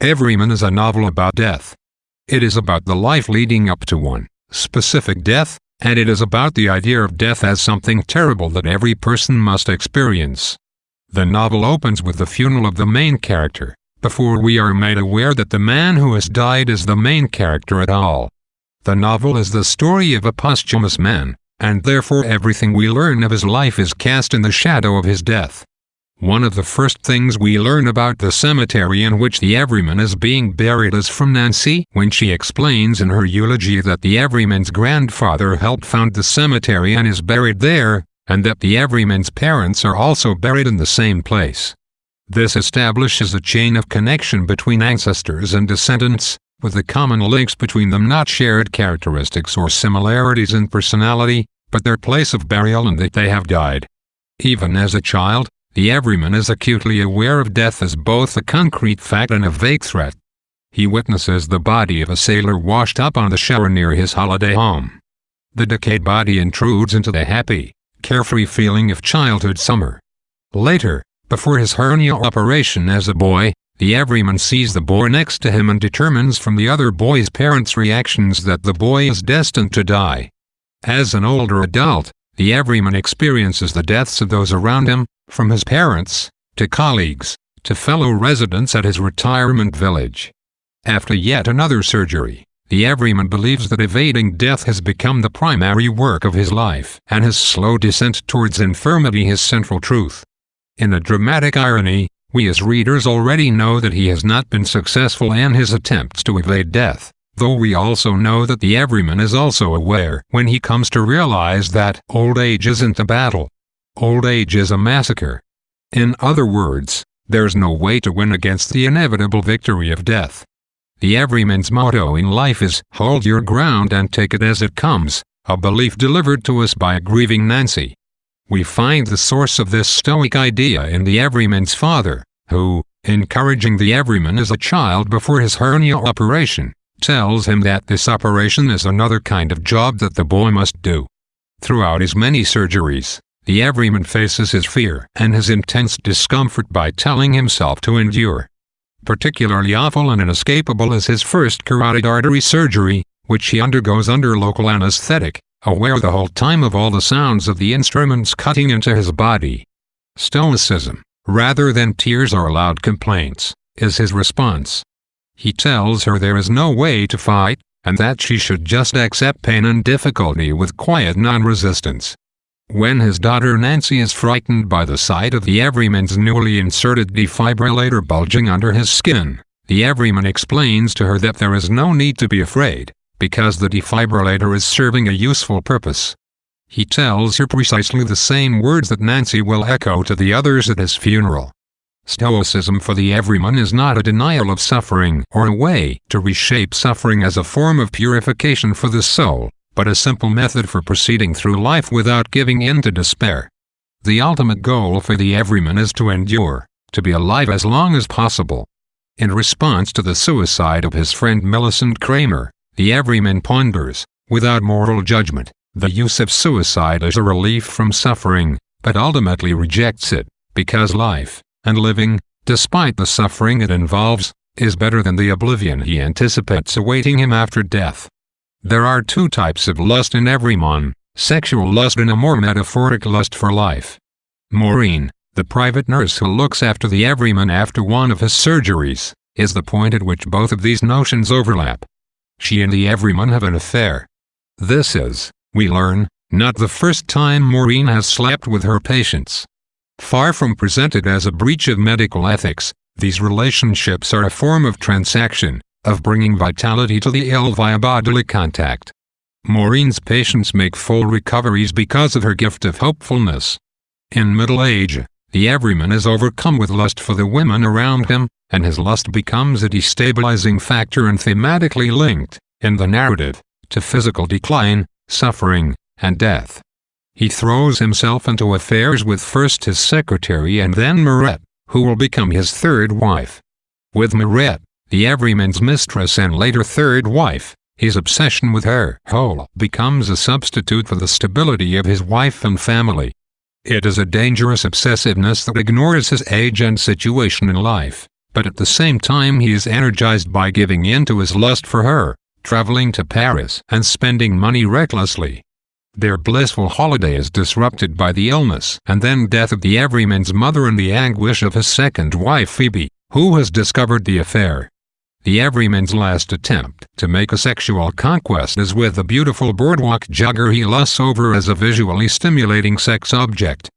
Everyman is a novel about death. It is about the life leading up to one specific death, and it is about the idea of death as something terrible that every person must experience. The novel opens with the funeral of the main character, before we are made aware that the man who has died is the main character at all. The novel is the story of a posthumous man, and therefore everything we learn of his life is cast in the shadow of his death. One of the first things we learn about the cemetery in which the Everyman is being buried is from Nancy, when she explains in her eulogy that the Everyman's grandfather helped found the cemetery and is buried there, and that the Everyman's parents are also buried in the same place. This establishes a chain of connection between ancestors and descendants, with the common links between them not shared characteristics or similarities in personality, but their place of burial and that they have died. Even as a child, the Everyman is acutely aware of death as both a concrete fact and a vague threat. He witnesses the body of a sailor washed up on the shore near his holiday home. The decayed body intrudes into the happy, carefree feeling of childhood summer. Later, before his hernia operation as a boy, the Everyman sees the boy next to him and determines from the other boy's parents' reactions that the boy is destined to die. As an older adult, the Everyman experiences the deaths of those around him, from his parents, to colleagues, to fellow residents at his retirement village. After yet another surgery, the Everyman believes that evading death has become the primary work of his life, and his slow descent towards infirmity his central truth. In a dramatic irony, we as readers already know that he has not been successful in his attempts to evade death, though we also know that the Everyman is also aware when he comes to realize that old age isn't a battle. Old age is a massacre. In other words, there's no way to win against the inevitable victory of death. The Everyman's motto in life is, "Hold your ground and take it as it comes," a belief delivered to us by a grieving Nancy. We find the source of this stoic idea in the Everyman's father, who, encouraging the Everyman as a child before his hernia operation, tells him that this operation is another kind of job that the boy must do. Throughout his many surgeries, the Everyman faces his fear and his intense discomfort by telling himself to endure. Particularly awful and inescapable is his first carotid artery surgery, which he undergoes under local anesthetic, aware the whole time of all the sounds of the instruments cutting into his body. Stoicism, rather than tears or loud complaints, is his response. He tells her there is no way to fight, and that she should just accept pain and difficulty with quiet non-resistance. When his daughter Nancy is frightened by the sight of the Everyman's newly inserted defibrillator bulging under his skin, the Everyman explains to her that there is no need to be afraid, because the defibrillator is serving a useful purpose. He tells her precisely the same words that Nancy will echo to the others at his funeral. Stoicism for the Everyman is not a denial of suffering or a way to reshape suffering as a form of purification for the soul, but a simple method for proceeding through life without giving in to despair. The ultimate goal for the Everyman is to endure, to be alive as long as possible. In response to the suicide of his friend Millicent Kramer, the Everyman ponders, without moral judgment, the use of suicide as a relief from suffering, but ultimately rejects it, because life, and living, despite the suffering it involves, is better than the oblivion he anticipates awaiting him after death. There are two types of lust in Everyman, sexual lust and a more metaphoric lust for life. Maureen, the private nurse who looks after the Everyman after one of his surgeries, is the point at which both of these notions overlap. She and the Everyman have an affair. This is, we learn, not the first time Maureen has slept with her patients. Far from presented as a breach of medical ethics, these relationships are a form of transaction, of bringing vitality to the ill via bodily contact. Maureen's patients make full recoveries because of her gift of hopefulness. In middle age, the Everyman is overcome with lust for the women around him, and his lust becomes a destabilizing factor and thematically linked, in the narrative, to physical decline, suffering, and death. He throws himself into affairs with first his secretary and then Mirette, who will become his third wife. With Mirette, the Everyman's mistress and later third wife, his obsession with her whole becomes a substitute for the stability of his wife and family. It is a dangerous obsessiveness that ignores his age and situation in life, but at the same time he is energized by giving in to his lust for her, traveling to Paris and spending money recklessly. Their blissful holiday is disrupted by the illness and then death of the Everyman's mother and the anguish of his second wife Phoebe, who has discovered the affair. The Everyman's last attempt to make a sexual conquest is with the beautiful boardwalk jogger he lusts over as a visually stimulating sex object.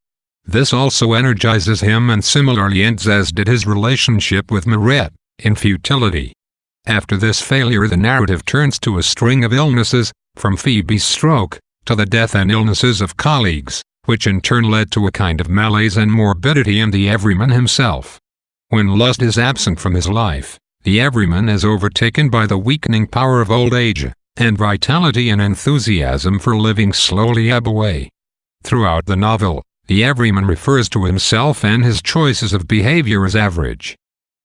This also energizes him and similarly ends as did his relationship with Mirette, in futility. After this failure the narrative turns to a string of illnesses, from Phoebe's stroke, to the death and illnesses of colleagues, which in turn led to a kind of malaise and morbidity in the Everyman himself. When lust is absent from his life, the Everyman is overtaken by the weakening power of old age, and vitality and enthusiasm for living slowly ebb away. Throughout the novel, the Everyman refers to himself and his choices of behavior as average.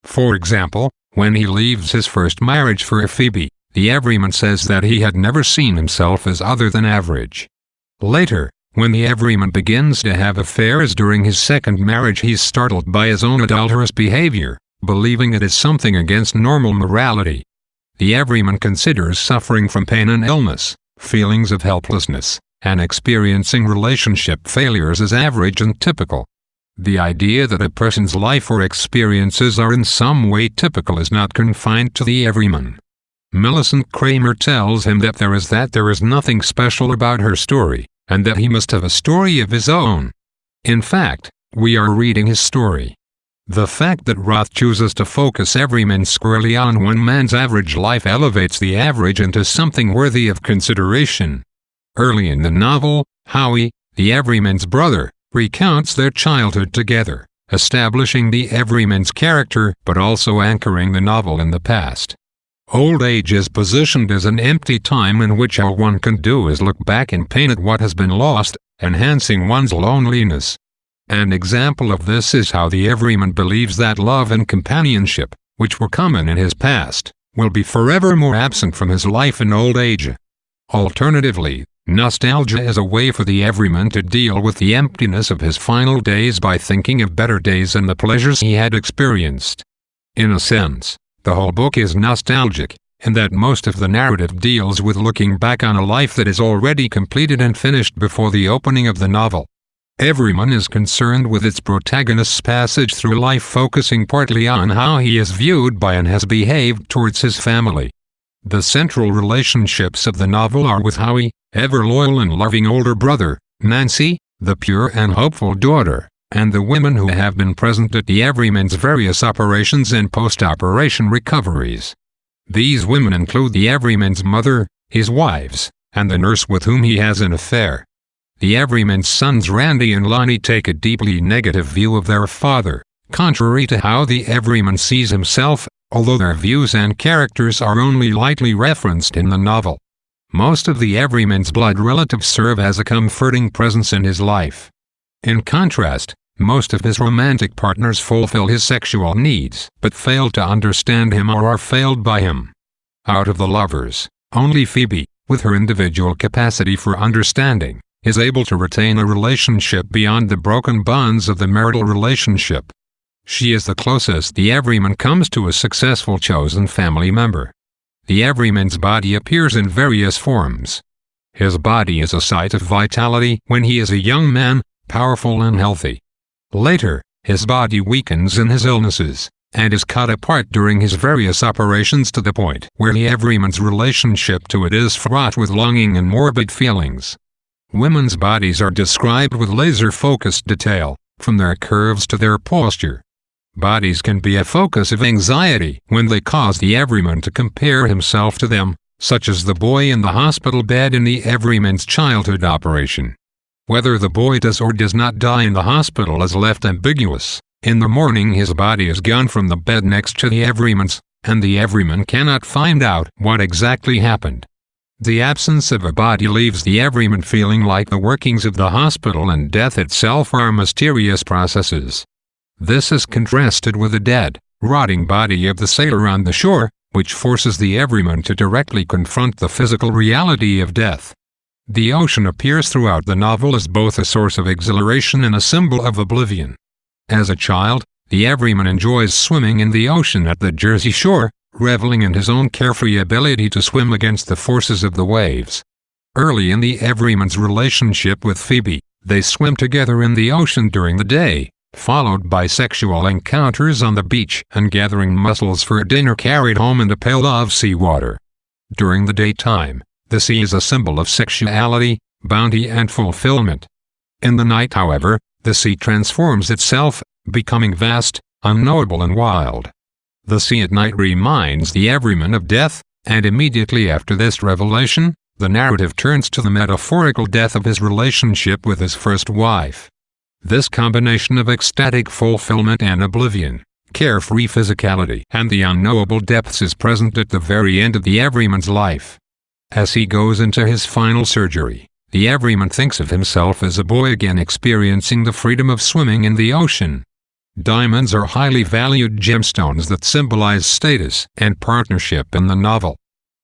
For example, when he leaves his first marriage for Phoebe, the Everyman says that he had never seen himself as other than average. Later, when the Everyman begins to have affairs during his second marriage, he is startled by his own adulterous behavior, believing it is something against normal morality. The Everyman considers suffering from pain and illness, feelings of helplessness, and experiencing relationship failures as average and typical. The idea that a person's life or experiences are in some way typical is not confined to the Everyman. Millicent Kramer tells him that there is nothing special about her story, and that he must have a story of his own. In fact, we are reading his story. The fact that Roth chooses to focus Everyman squarely on one man's average life elevates the average into something worthy of consideration. Early in the novel, Howie, the Everyman's brother, recounts their childhood together, establishing the Everyman's character but also anchoring the novel in the past. Old age is positioned as an empty time in which all one can do is look back in pain at what has been lost, enhancing one's loneliness. An example of this is how the Everyman believes that love and companionship, which were common in his past, will be forevermore absent from his life in old age. Alternatively, nostalgia is a way for the Everyman to deal with the emptiness of his final days by thinking of better days and the pleasures he had experienced. In a sense, the whole book is nostalgic, in that most of the narrative deals with looking back on a life that is already completed and finished before the opening of the novel. Everyman is concerned with its protagonist's passage through life, focusing partly on how he is viewed by and has behaved towards his family. The central relationships of the novel are with Howie, ever loyal and loving older brother, Nancy, the pure and hopeful daughter, and the women who have been present at the Everyman's various operations and post-operation recoveries. These women include the Everyman's mother, his wives, and the nurse with whom he has an affair. The Everyman's sons Randy and Lonnie take a deeply negative view of their father, contrary to how the Everyman sees himself, although their views and characters are only lightly referenced in the novel. Most of the Everyman's blood relatives serve as a comforting presence in his life. In contrast, most of his romantic partners fulfill his sexual needs, but fail to understand him or are failed by him. Out of the lovers, only Phoebe, with her individual capacity for understanding, is able to retain a relationship beyond the broken bonds of the marital relationship. She is the closest the Everyman comes to a successful chosen family member. The Everyman's body appears in various forms. His body is a site of vitality when he is a young man, powerful and healthy. Later, his body weakens in his illnesses, and is cut apart during his various operations to the point where the Everyman's relationship to it is fraught with longing and morbid feelings. Women's bodies are described with laser-focused detail, from their curves to their posture. Bodies can be a focus of anxiety when they cause the Everyman to compare himself to them, such as the boy in the hospital bed in the Everyman's childhood operation. Whether the boy does or does not die in the hospital is left ambiguous. In the morning his body is gone from the bed next to the Everyman's, and the Everyman cannot find out what exactly happened. The absence of a body leaves the Everyman feeling like the workings of the hospital and death itself are mysterious processes. This is contrasted with the dead, rotting body of the sailor on the shore, which forces the Everyman to directly confront the physical reality of death. The ocean appears throughout the novel as both a source of exhilaration and a symbol of oblivion. As a child, The everyman enjoys swimming in the ocean at the Jersey Shore, reveling in his own carefree ability to swim against the forces of the waves. Early in the everyman's relationship with Phoebe, they swim together in the ocean during the day, followed by sexual encounters on the beach and gathering mussels for a dinner carried home in a pail of seawater. During the daytime, the sea is a symbol of sexuality, bounty and fulfillment. In the night, however, the sea transforms itself, becoming vast, unknowable and wild. The sea at night reminds the everyman of death, and immediately after this revelation, the narrative turns to the metaphorical death of his relationship with his first wife. This combination of ecstatic fulfillment and oblivion, carefree physicality and the unknowable depths is present at the very end of the everyman's life. As he goes into his final surgery, the everyman thinks of himself as a boy again experiencing the freedom of swimming in the ocean. Diamonds are highly valued gemstones that symbolize status and partnership in the novel.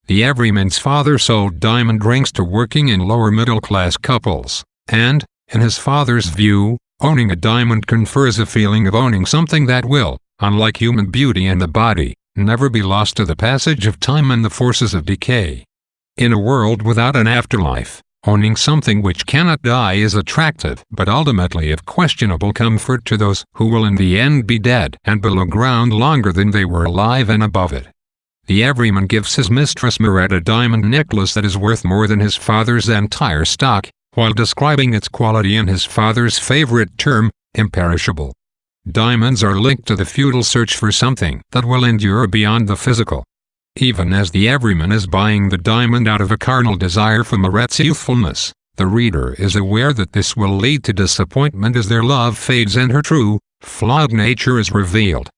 The everyman's father sold diamond rings to working and lower middle-class couples, and, in his father's view, owning a diamond confers a feeling of owning something that will, unlike human beauty and the body, never be lost to the passage of time and the forces of decay. In a world without an afterlife, owning something which cannot die is attractive but ultimately of questionable comfort to those who will in the end be dead and below ground longer than they were alive and above it. The everyman gives his mistress Mirette a diamond necklace that is worth more than his father's entire stock, while describing its quality in his father's favorite term, imperishable. Diamonds are linked to the futile search for something that will endure beyond the physical. Even as the everyman is buying the diamond out of a carnal desire for Mirette's youthfulness, the reader is aware that this will lead to disappointment as their love fades and her true, flawed nature is revealed.